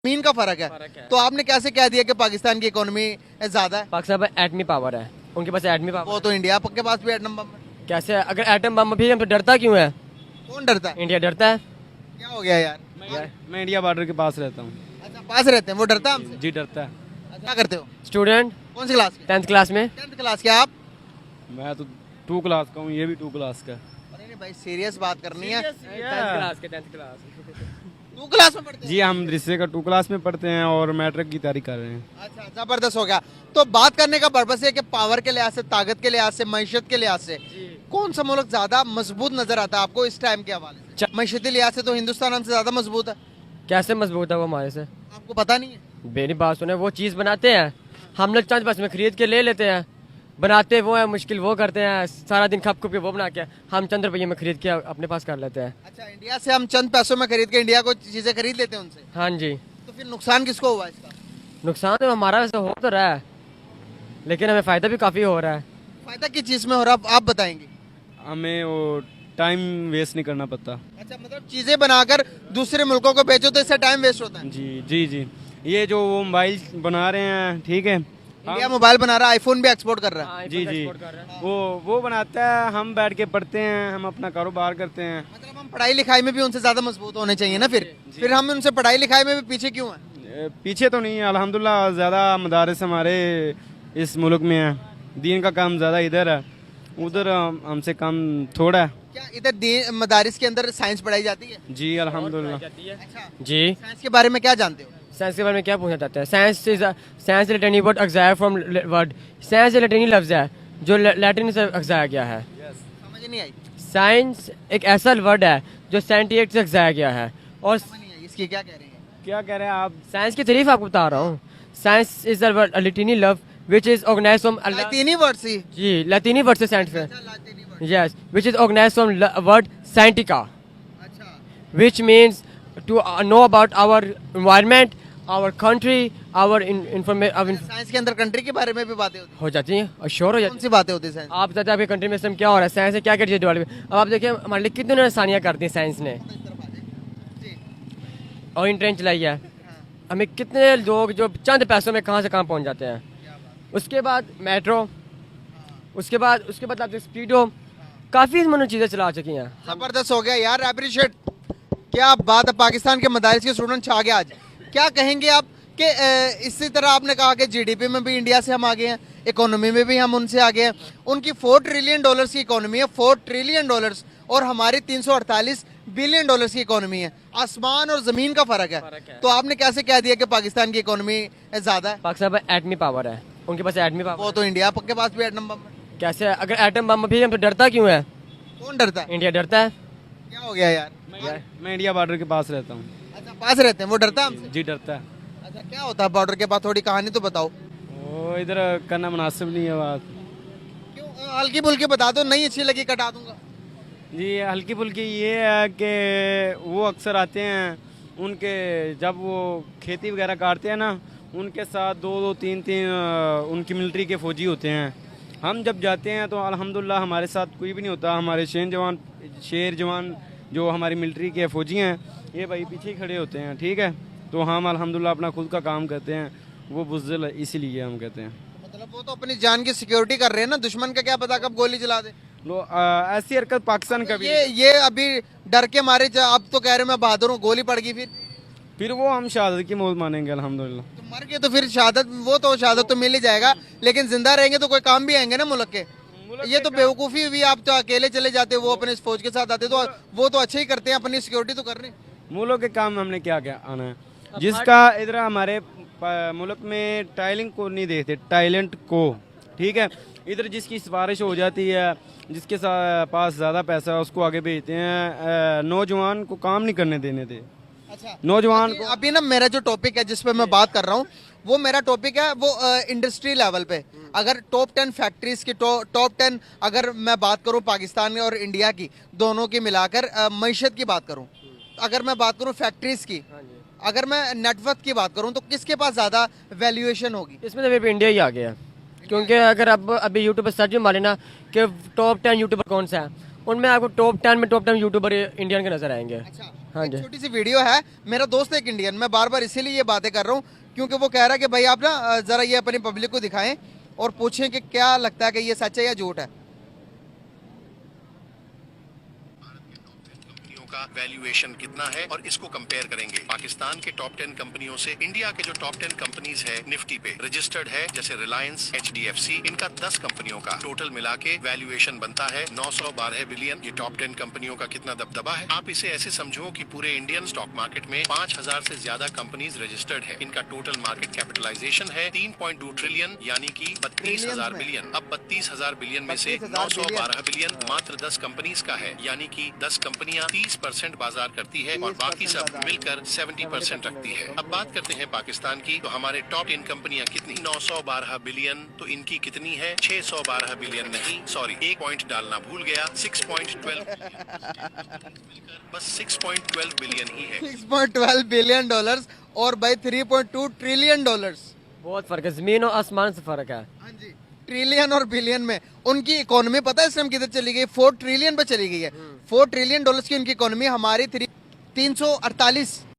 जमीन का फर्क है। तो आपने कैसे कह दिया कि पाकिस्तान की इकोनॉमी ज्यादा है? पाकिस्तान पर एटमी पावर है, उनके पास एटमी पावर। वो तो इंडिया के पास भी एटम बम है। कैसे अगर एटम बम भी हम तो डरता क्यों है? कौन डरता है? इंडिया डरता है। क्या हो गया यार? मैं इंडिया बॉर्डर के पास रहता हूँ। अच्छा, पास रहते हैं, वो डरता है हमसे? जी डरता है। अच्छा, क्या करते हो? स्टूडेंट कौन सी क्लास के? 10th क्लास में। 10th क्लास के आप? मैं तो 2 क्लास का हूँ, ये भी 2 क्लास का। अरे नहीं भाई, सीरियस बात करनी है। 10th क्लास के 10th क्लास। 2 क्लास में पढ़ते जी हम दृश्य का 2 क्लास में पढ़ते हैं और मैट्रिक की तैयारी कर रहे हैं। अच्छा, जबरदस्त हो गया। तो बात करने का पर्पस है कि पावर के लिहाज से, ताकत के लिहाज से, मैशत के लिहाज से कौन सा मुल्क ज्यादा मजबूत नजर आता है आपको इस टाइम के हवाले से? मैशती लिहाज से तो हिंदुस्तान हमसे ज्यादा मजबूत है। कैसे मजबूत है वो हमारे से? आपको पता नहीं है? मेरी बात सुने, वो चीज़ बनाते हैं, हम लोग चंद बस में खरीद के ले लेते हैं, बनाते वो है, मुश्किल वो करते हैं, सारा दिन खप खप के वो बना के हम चंद रुपये में खरीद के अपने पास कर लेते हैं। अच्छा, इंडिया से हम चंद पैसों में खरीद के इंडिया को चीजें खरीद लेते हैं उनसे। हाँ जी। तो फिर नुकसान किसको हुआ इसका? नुकसान तो हमारा वैसे हो तो रहा है, लेकिन हमें फ़ायदा भी काफ़ी हो रहा है। फायदा किस चीज में हो रहा है आप बताएंगे? हमें वो टाइम वेस्ट नहीं करना पड़ता। अच्छा, मतलब चीजें बनाकर दूसरे मुल्कों को बेचो तो इससे टाइम वेस्ट होता है। जी जी जी, ये जो वो मोबाइल बना रहे हैं, ठीक है, इंडिया मोबाइल बना रहा है, आईफोन भी एक्सपोर्ट कर रहा है। हाँ, जी जी, export कर रहा है। वो बनाता है, हम बैठ के पढ़ते हैं, हम अपना कारोबार करते हैं। मतलब हम पढ़ाई लिखाई में भी उनसे ज्यादा मजबूत होने चाहिए ना। फिर हम उनसे पढ़ाई लिखाई में भी पीछे क्यों हैं? पीछे तो नहीं है, अल्हम्दुलिल्लाह ज़्यादा मदारस हमारे इस मुल्क में है, दीन का काम ज़्यादा इधर है, उधर हमसे काम थोड़ा है। क्या इधर मदारिस के अंदर साइंस पढ़ाई जाती है? जी अल्हम्दुलिल्लाह। अच्छा, जी। साइंस के बारे में क्या जानते हो? साइंस के बारे में क्या पूछना चाहते हैं? साइंस लैटिनी वर्ड अग्जाया फ्रॉम वर्ड, साइंस लैटिनी लफ्ज़ है जो लैटिन से अग्जाया गया है। समझ नहीं आई। साइंस एक ऐसा वर्ड है जो साइंटिफिक से अग्जाया गया है। और समझ नहीं आई इसकी क्या कह रही है? क्या कह रहे हैं आप? साइंस की तारीफ आपको बता रहा हूँ। साइंस इज अ लैटिनी love which is organized from लातीनी वर्ड सी। जी लैटिनी वर्ड से साइंस है। लातीनी word. Yes, which is organized from word scientica, अच्छा, which means to know about our environment, our country, our information science के अंदर कंट्री के बारे में भी बातें होती हो जाती हैं और श्योर हो हैं। जाती कौन हैं। सी बातें होती है साइंस? आप बताते हैं आपकी कंट्री में इस टाइम क्या हो रहा है, साइंस से क्या क्या चीज़ें डेवलप। अब आप देखिए हमारे लिए कितने आसानियाँ कर दी साइंस ने, जी। और इंटरनेट चलाई है। हमें कितने लोग जो चंद पैसों में कहाँ से कहाँ पहुँच जाते हैं। उसके बाद मेट्रो, उसके बाद आप स्पीडो, काफ़ी मतलब चीज़ें चला चुकी हैं। जबरदस्त हो गया यार, अप्रिशिएट। क्या बात है, पाकिस्तान के मदारिस के स्टूडेंट छा गए आज। क्या कहेंगे आप कि इसी तरह आपने कहा कि जीडीपी में भी इंडिया से हम आगे हैं, इकोनॉमी में भी हम उनसे आगे हैं। उनकी $4 ट्रिलियन की इकोनॉमी है, $4 ट्रिलियन, और हमारी $348 बिलियन की इकोनॉमी है। आसमान और जमीन का फर्क है। तो आपने कैसे कह दिया कि पाकिस्तान की इकोनॉमी ज्यादा है? पाकिस्तान पर एटमी पावर है, उनके पास एटमी पावर। वो तो इंडिया के पास भी एटम बम है। कैसे अगर एटम बम भी हम तो डरता क्यों है? कौन डरता है? इंडिया डरता है। क्या हो गया यार? मैं इंडिया बॉर्डर के पास रहता हूँ। अच्छा, पास रहते हैं, वो डरता है हमसे? जी डरता है। अच्छा, क्या होता है बॉर्डर के पास? थोड़ी कहानी तो बताओ। वो इधर करना मुनासिब नहीं है बात। क्यों? हल्की फुल्की बता दो, नहीं अच्छी लगी कटा दूंगा। जी हल्की फुल्की ये है कि वो अक्सर आते हैं, उनके जब वो खेती वगैरह काटते हैं ना, उनके साथ 2-2 3-3 उनकी मिलिट्री के फौजी होते हैं। हम जब जाते हैं तो अल्हम्दुलिल्लाह हमारे साथ कोई भी नहीं होता। हमारे शेर जवान जो हमारी मिलिट्री के फौजी हैं, ये भाई पीछे ही खड़े होते हैं, ठीक है। तो हम अल्हम्दुलिल्लाह अपना खुद का काम करते हैं, वो बुज़दिल इसीलिए हम कहते हैं। मतलब वो तो अपनी जान की सिक्योरिटी कर रहे हैं ना, दुश्मन का क्या पता कब गोली चला दे। ऐसी हरकत पाकिस्तान का भी। ये अभी डर के मारे अब तो कह रहे मैं बहादुर हूँ, गोली पड़ गई फिर वो हम शहादत की मौत मानेंगे अल्हम्दुलिल्लाह। तो मर गए तो फिर शहादत, वो तो शहादत तो मिल ही जाएगा, लेकिन जिंदा रहेंगे तो कोई काम भी आएंगे ना मुल्क के। ये तो बेवकूफ़ी हुई, आप तो अकेले चले जाते, वो अपने फौज के साथ आते, तो वो तो अच्छे ही करते हैं, अपनी सिक्योरिटी तो कर रहे हैं। मुल्क के काम में हमने क्या क्या आना है, जिसका इधर हमारे मुल्क में टाइलिंग को नहीं देखते, टैलेंट को, ठीक है। इधर जिसकी सिफारिश हो जाती है, जिसके पास ज़्यादा पैसा है, उसको आगे भेजते हैं। नौजवान को काम नहीं करने देने थे। अच्छा, नौजवान को अभी ना मेरा जो टॉपिक है जिस पे मैं बात कर रहा हूँ, वो मेरा टॉपिक है वो इंडस्ट्री लेवल पे। अगर टॉप 10 फैक्ट्रीज की टॉप 10 अगर मैं बात करूँ पाकिस्तान और इंडिया की दोनों की मिलाकर, मईशत की बात करूँ, अगर मैं बात करूँ फैक्ट्रीज की, अगर मैं नेटवर्क की बात करूँ, तो किसके पास ज़्यादा वैल्यूएशन होगी? इसमें तो फिर इंडिया ही आ गया, क्योंकि अगर आप अभी यूट्यूब पर सर्च भी मारे ना कि टॉप 10 यूट्यूबर कौन सा है, उनमें आपको टॉप 10 यूट्यूबर इंडियन के नजर आएंगे। अच्छा, हाँ एक जी। छोटी सी वीडियो है, मेरा दोस्त एक इंडियन, मैं बार बार इसीलिए ये बातें कर रहा हूँ क्योंकि वो कह रहा है कि भाई आप ना जरा ये अपनी पब्लिक को दिखाएं और पूछें कि क्या लगता है कि ये सच है या झूठ है। कंपनियों का वैल्यूएशन कितना है और इसको कंपेयर करेंगे पाकिस्तान के टॉप 10 कंपनियों से। इंडिया के जो टॉप 10 कंपनीज है निफ्टी पे रजिस्टर्ड है, जैसे रिलायंस, HDFC, इनका 10 कंपनियों का टोटल मिला के वैल्यूएशन बनता है 912 बिलियन। ये टॉप 10 कंपनियों का कितना दबदबा है। आप इसे ऐसे समझो कि पूरे इंडियन स्टॉक मार्केट में 5000 से ज्यादा कंपनीज रजिस्टर्ड है। इनका टोटल मार्केट कैपिटलाइजेशन है 3.2 ट्रिलियन यानी कि 32,000 बिलियन। अब 32,000 बिलियन में से 912 बिलियन मात्र 10 कंपनीज का है, यानी कि 10 कंपनियां 30% बाजार करती है और बाकी सब मिलकर 70% रखती है। अब बात करते हैं पाकिस्तान की, तो हमारे टॉप 10 कंपनियां कितनी? 912 बिलियन। तो इनकी कितनी है? 612 बिलियन नहीं, सॉरी, एक पॉइंट डालना भूल गया, 6.12 बस 6.12 बिलियन ही है। 6.12 बिलियन डॉलर्स और भाई 3.2 ट्रिलियन डॉलर्स। बहुत फ़र्क है, ज़मीन और आसमान से फ़र्क है। हाँ जी, ट्रिलियन और बिलियन में उनकी इकोनॉमी पता है इस टाइम किधर चली गई? 4 ट्रिलियन पे चली गई है। 4 ट्रिलियन डॉलर्स की उनकी इकोनॉमी, हमारी 348